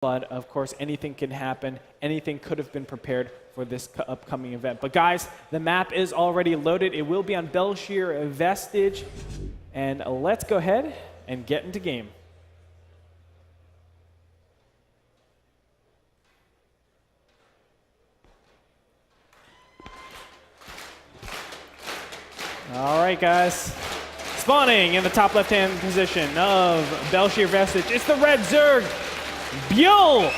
but of course anything can happen. Anything could have been prepared for this upcoming event. But guys, the map is already loaded. It will be on Belshir Vestige. And let's go ahead and get into game. All right, guys. Spawning in the top left-hand position of Belshir Vestige, it's the red Zerg, Byul.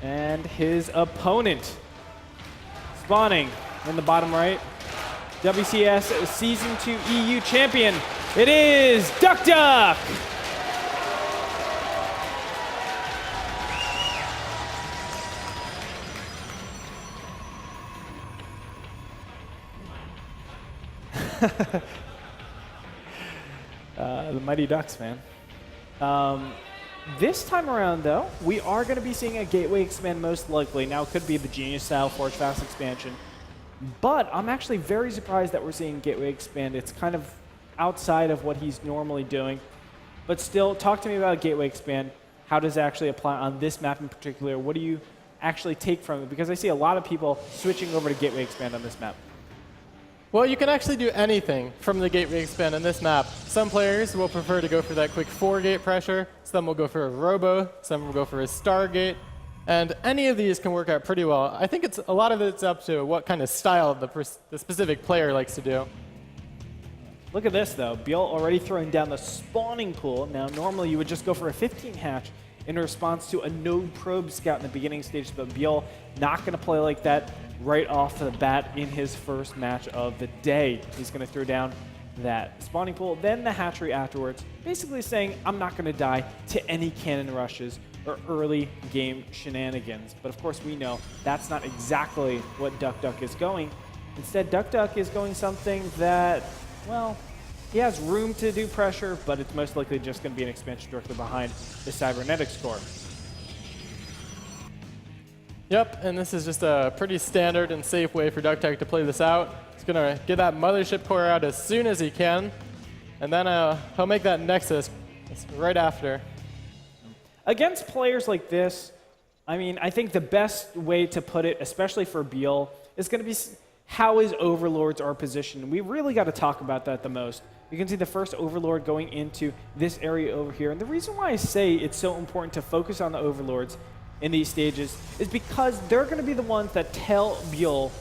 And his opponent, spawning in the bottom right, WCS Season 2 EU champion, it is Duckdeok. The Mighty Ducks, man. This time around, though, we are going to be seeing a gateway expand most likely. Now, it could be the Genius-style Forge Fast expansion. But I'm actually very surprised that we're seeing gateway expand. It's kind of outside of what he's normally doing. But still, talk to me about gateway expand. How does it actually apply on this map in particular? What do you actually take from it? Because I see a lot of people switching over to gateway expand on this map. Well, you can actually do anything from the gateway expand on this map. Some players will prefer to go for that quick 4-gate pressure. Some will go for a robo. Some will go for a stargate. And any of these can work out pretty well. I think a lot of it's up to what kind of style the specific player likes to do. Look at this, though. Byul already throwing down the spawning pool. Now, normally you would just go for a 15 hatch in response to a node probe scout in the beginning stage, but Byul not going to play like that right off the bat in his first match of the day. He's going to throw down that spawning pool, then the hatchery afterwards, basically saying, I'm not going to die to any cannon rushes or early game shenanigans. But of course, we know that's not exactly what Duckdeok is going. Instead, Duckdeok is going something that, well, he has room to do pressure, but it's most likely just going to be an expansion directly behind the cybernetics core. Yep, and this is just a pretty standard and safe way for Duckdeok to play this out. He's going to get that mothership core out as soon as he can, and then he'll make that nexus right after. Against players like this, I mean, I think the best way to put it, especially for Byul, is going to be how his overlords are positioned. We really got to talk about that the most. You can see the first overlord going into this area over here, and the reason why I say it's so important to focus on the overlords in these stages is because they're going to be the ones that tell Byul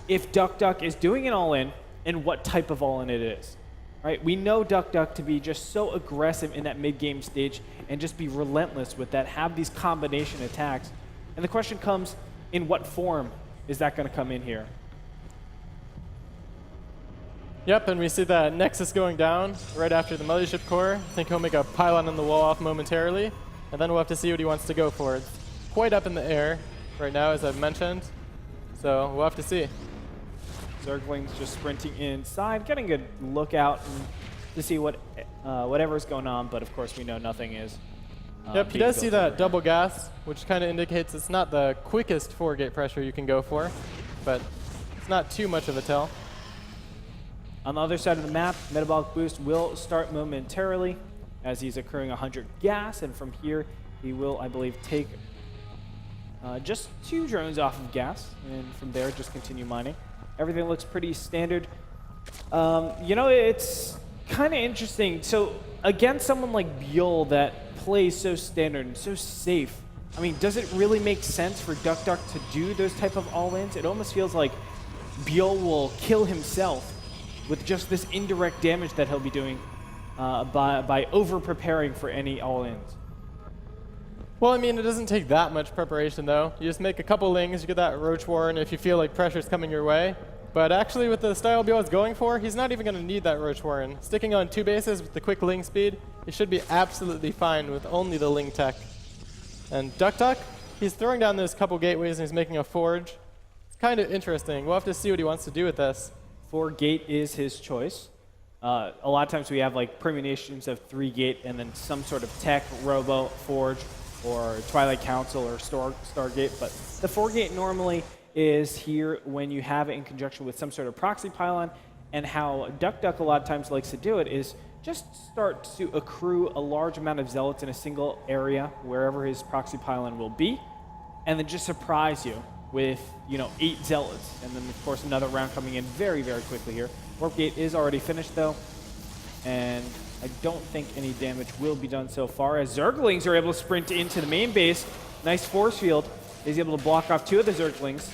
if Duckdeok is doing an all-in and what type of all-in it is. Right? We know Duckdeok to be just so aggressive in that mid-game stage and just be relentless with that, have these combination attacks. And the question comes, in what form is that going to come in here? Yep, and we see that Nexus going down right after the mothership core. I think he'll make a pylon on the wall off momentarily, and then we'll have to see what he wants to go for. It's quite up in the air right now, as I've mentioned, so we'll have to see. Zerglings just sprinting inside, getting a look out to see what whatever's going on, but of course we know nothing is. Yep, he does see that double gas, which kind of indicates it's not the quickest 4-gate pressure you can go for, but it's not too much of a tell. On the other side of the map, metabolic boost will start momentarily as he's accruing 100 gas, and from here he will, I believe, take just 2 drones off of gas, and from there just continue mining. Everything looks pretty standard. You know, it's kind of interesting. So against someone like Byul that plays so standard and so safe, I mean, does it really make sense for Duckdeok to do those type of all-ins? It almost feels like Byul will kill himself with just this indirect damage that he'll be doing by over-preparing for any all-ins. Well, I mean, it doesn't take that much preparation, though. You just make a couple lings, you get that Roach Warren if you feel like pressure's coming your way. But actually, with the style Byul is going for, he's not even going to need that Roach Warren. Sticking on 2 bases with the quick ling speed, he should be absolutely fine with only the ling tech. And Duckdeok, he's throwing down those couple gateways and he's making a forge. It's kind of interesting. We'll have to see what he wants to do with this. 4-gate is his choice. A lot of times we have like permutations of 3-gate and then some sort of tech, robo, forge, or Twilight Council or Stargate, but the 4-gate normally is here when you have it in conjunction with some sort of proxy pylon And how Duckdeok a lot of times likes to do it is just start to accrue a large amount of zealots in a single area, wherever his proxy pylon will be, and then just surprise you with, 8 zealots. And then, of course, another round coming in very, very quickly here. Warp Gate is already finished, though, and I don't think any damage will be done so far, as Zerglings are able to sprint into the main base. Nice force field. He's able to block off 2 of the Zerglings.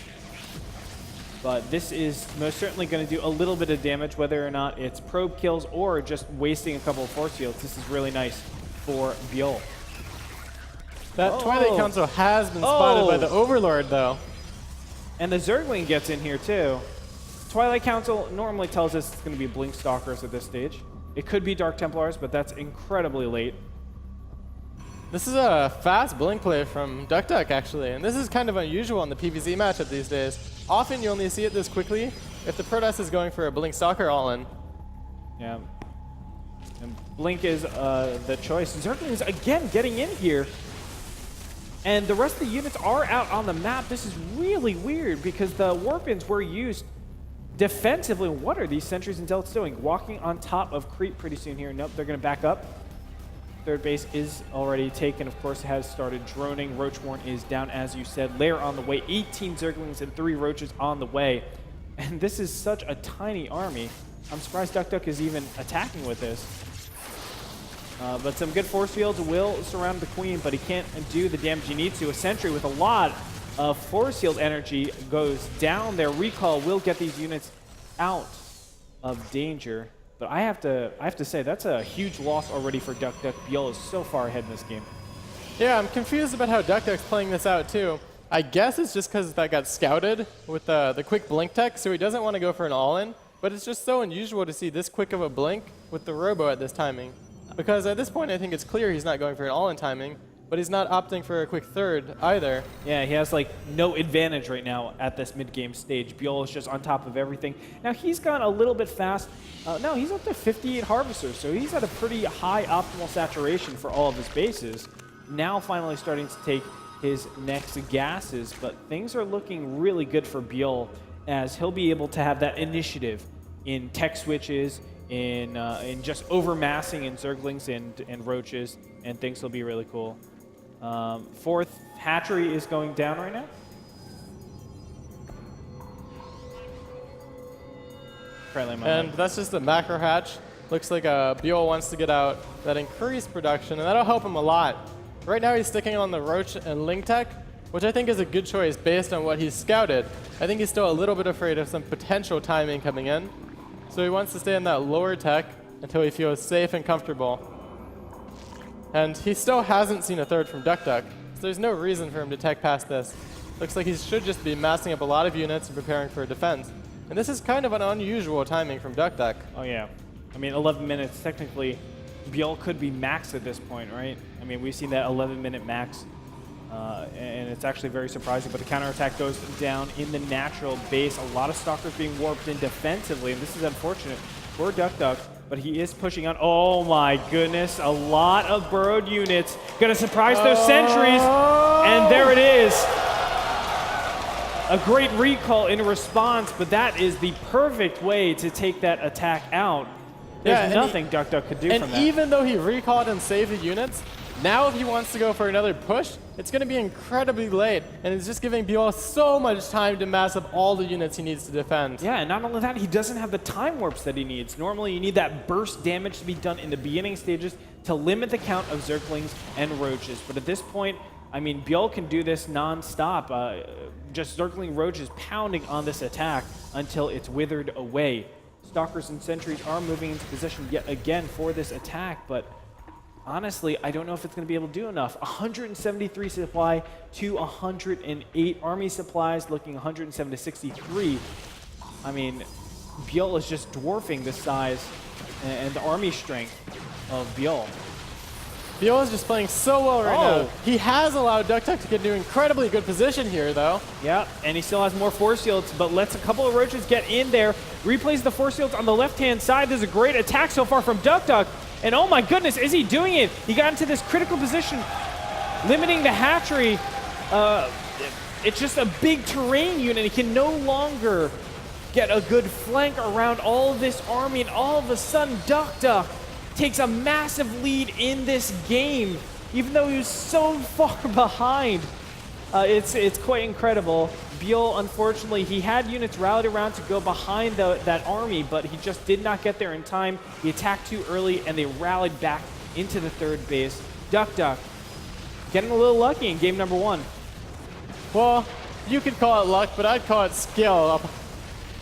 But this is most certainly going to do a little bit of damage, whether or not it's probe kills or just wasting a couple of force fields. This is really nice for Byul. That Twilight Council has been spotted by the Overlord, though. And the Zergling gets in here, too. Twilight Council normally tells us it's going to be Blink Stalkers at this stage. It could be Dark Templars, but that's incredibly late. This is a fast blink play from Duckdeok, actually, and this is kind of unusual in the PvZ matchup these days. Often you only see it this quickly if the Protoss is going for a Blink Stalker all-in. Yeah. And Blink is the choice. Zerglings, again, getting in here. And the rest of the units are out on the map. This is really weird because the Warpins were used defensively. What are these sentries and zealots doing? Walking on top of creep pretty soon here. Nope, they're going to back up. Third base is already taken. Of course, has started droning. Roachwarren is down, as you said. Lair on the way. 18 Zerglings and 3 Roaches on the way. And this is such a tiny army. I'm surprised Duckdeok is even attacking with this. But some good force fields will surround the Queen, but he can't do the damage he needs to. A sentry with a lot of force field energy goes down. Their recall will get these units out of danger. But I have to say, that's a huge loss already for Duckdeok. Byul is so far ahead in this game. Yeah, I'm confused about how Duckdeok's playing this out, too. I guess it's just because that got scouted with the quick blink tech, so he doesn't want to go for an all-in. But it's just so unusual to see this quick of a blink with the Robo at this timing. Because at this point, I think it's clear he's not going for an all-in timing, but he's not opting for a quick third either. Yeah, he has no advantage right now at this mid-game stage. Byul is just on top of everything. Now he's gone a little bit fast. No, he's up to 58 Harvesters, so he's at a pretty high optimal saturation for all of his bases. Now finally starting to take his next gases, but things are looking really good for Byul, as he'll be able to have that initiative in tech switches, in just overmassing in Zerglings and Roaches, and things will be really cool. 4th hatchery is going down right now. And that's just a macro hatch. Looks like Byul wants to get out that increased production, and that'll help him a lot. Right now he's sticking on the Roach and Ling Tech, which I think is a good choice based on what he's scouted. I think he's still a little bit afraid of some potential timing coming in. So he wants to stay in that lower tech until he feels safe and comfortable. And he still hasn't seen a third from Duckdeok, so there's no reason for him to tech past this. Looks like he should just be massing up a lot of units and preparing for a defense. And this is kind of an unusual timing from Duckdeok. Oh yeah. I mean, 11 minutes, technically, Byul could be max at this point, right? I mean, we've seen that 11-minute max, and it's actually very surprising, but the counterattack goes down in the natural base. A lot of Stalkers being warped in defensively, and this is unfortunate for Duckdeok, but he is pushing on. Oh my goodness, a lot of burrowed units. Gonna surprise those sentries, and there it is. A great recall in response, but that is the perfect way to take that attack out. There's nothing Duckdeok could do from that. And even though he recalled and saved the units, now if he wants to go for another push, it's going to be incredibly late, and it's just giving Byul so much time to mass up all the units he needs to defend. Yeah, and not only that, he doesn't have the time warps that he needs. Normally, you need that burst damage to be done in the beginning stages to limit the count of Zerglings and Roaches. But at this point, I mean, Byul can do this non-stop. Just Zergling Roaches pounding on this attack until it's withered away. Stalkers and Sentries are moving into position yet again for this attack, but honestly, I don't know if it's going to be able to do enough. 173 supply to 108 army supplies, looking 107 to 63. I mean, Byul is just dwarfing the size and the army strength of Byul. Byul is just playing so well right now. He has allowed Duckdeok to get into incredibly good position here, though. Yeah, and he still has more force shields, but lets a couple of Roaches get in there. Replays the force shields on the left-hand side. There's a great attack so far from Duckdeok. And oh my goodness, is he doing it? He got into this critical position, limiting the hatchery. It's just a big terrain unit. He can no longer get a good flank around all of this army, and all of a sudden Duckdeok takes a massive lead in this game, even though he was so far behind. It's quite incredible. Byul, unfortunately, he had units rallied around to go behind that army, but he just did not get there in time. He attacked too early, and they rallied back into the third base. Duckdeok getting a little lucky in game number 1. Well, you could call it luck, but I'd call it skill.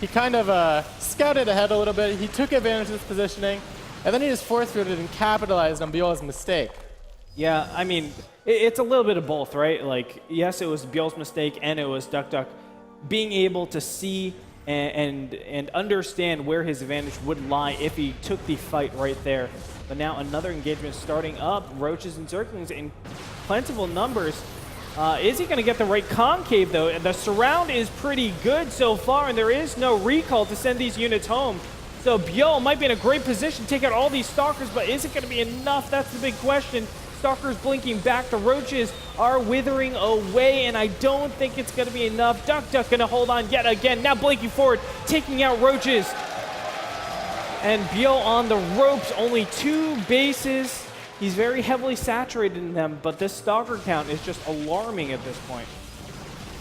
He kind of scouted ahead a little bit. He took advantage of this positioning, and then he just force-fielded and capitalized on Byul's mistake. Yeah, I mean, it's a little bit of both, right? Like, yes, it was Byul's mistake, and it was Duckdeok being able to see and understand where his advantage would lie if he took the fight right there. But now another engagement starting up. Roaches and Zerglings in plentiful numbers. Is he going to get the right concave, though? And the surround is pretty good so far, and there is no recall to send these units home. So Byul might be in a great position to take out all these Stalkers, but is it going to be enough? That's the big question. Stalkers blinking back. The Roaches are withering away, and I don't think it's going to be enough. Duckdeok going to hold on yet again. Now blinking forward, taking out Roaches. And Byul on the ropes, only 2 bases. He's very heavily saturated in them, but this Stalker count is just alarming at this point.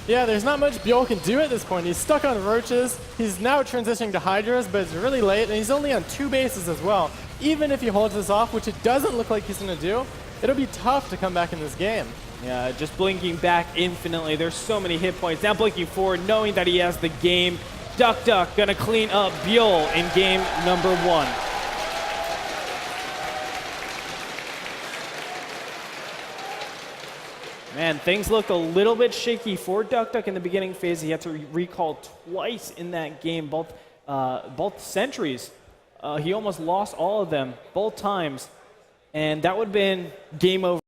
Yeah, there's not much Byul can do at this point. He's stuck on Roaches. He's now transitioning to Hydras, but it's really late, and he's only on 2 bases as well. Even if he holds this off, which it doesn't look like he's going to do, it'll be tough to come back in this game. Yeah, just blinking back infinitely. There's so many hit points. Now blinking forward, knowing that he has the game. Duckdeok gonna clean up Byul in game number 1. Man, things looked a little bit shaky for Duckdeok in the beginning phase. He had to recall twice in that game, both sentries. He almost lost all of them both times, and that would have been game over.